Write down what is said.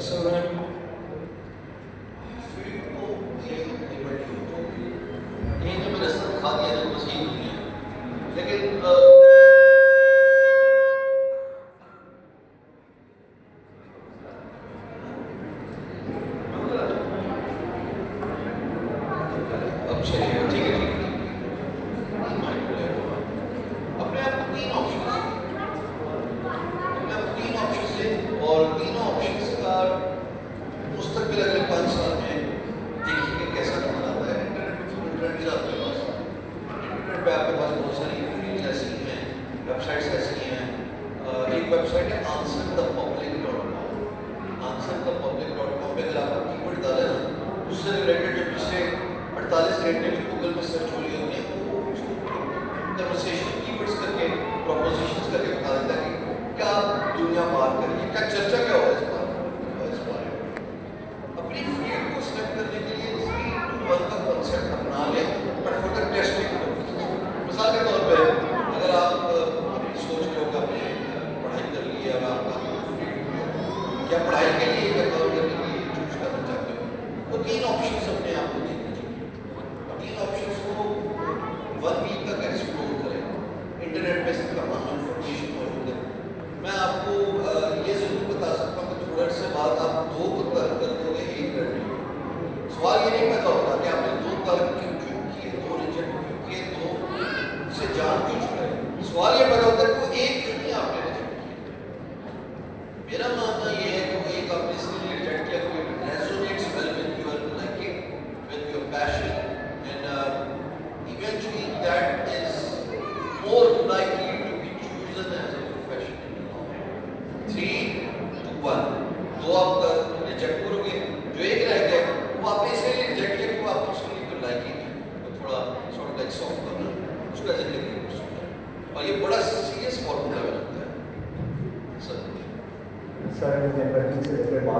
असल में फील्ड को ये डिपेंड होती है। ये जो मैंने सब खा दिया ना बस यही नहीं है। लेकिन अब चलिए ठीक है ठीक है। अपने आप को तीन ऑप्शन अपने आप तीन ऑप्शन से और तीनों ऑप्शन का मुस्तकबिल अगले 5 साल में देखिए कि कैसा नजर आता है। इंटरनेट है आपके पास। इंटरनेट पे आपके पास बहुत सारी फील्ड ऐसी हैं, वेबसाइट्स ऐसी हैं। एक वेबसाइट है answerthepublic.com। answerthepublic.com पे अगर आप कीवर्ड डालें ना, उससे रिलेटेड जो पिछले 48 घंटे में गूगल में सर्च हो रही होती है, वो कन्वर्सेशन कीवर्ड्स करके प्रोपोजिशंस करके बता देता है कि क्या दुनिया बात कर रही है, क्या चर्चा क्या हो रहा है इस बारे में। अपनी फील्ड को सिलेक्ट करने के लिए 3-2-1 का कॉन्सेप्ट अपना लें, but for the testing purpose. मिसाल के तौर पे अगर आप अभी सोच रहे हो कि आपने पढ़ाई कर ली है और आप क्या पढ़ाई के लिए या काम करने के लिए चूज करना चाहते हो, तो 3 ऑप्शंस अपने आप को देखने चाहिए। 3 ऑप्शंस को 1 वीक तक एक्सप्लोर करें। इंटरनेट पे इसका तमाम इंफॉर्मेशन मौजूद है। मैं आपको ये जरूर बता सकता हूँ कि थोड़े से बाद आप 2 को तर्क कर दोगे, 1 कर देंगे। सवाल ये नहीं पैदा होता कि आपने 2 तर्क क्यों किए, 2 रिजेक्ट क्यों किए, 2 से जान क्यों छुड़ाई। सवाल ये पैदा होता है कि 1 क्यों नहीं आपने रिजेक्ट किया। मेरा मानना ये है कि 1 आपने इसलिए रिजेक्ट किया कि it resonates well with your liking, with your passion, and eventually that is more likely to be chosen as a profession in the long run। 3-1 2 आप रिजेक्ट करोगे, जो 1 रह गया वो आपने इसलिए रिजेक्ट किया कि वो आपकी उसके लिए कोई लाइकिंग है, तो थोड़ा सॉर्ट लाइक सॉफ्ट करना उसका जिंदगी हो सकता है। और ये बड़ा सीरियस फॉर्मूला बनता है सर। सर नेटवर्किंग से रिलेटेड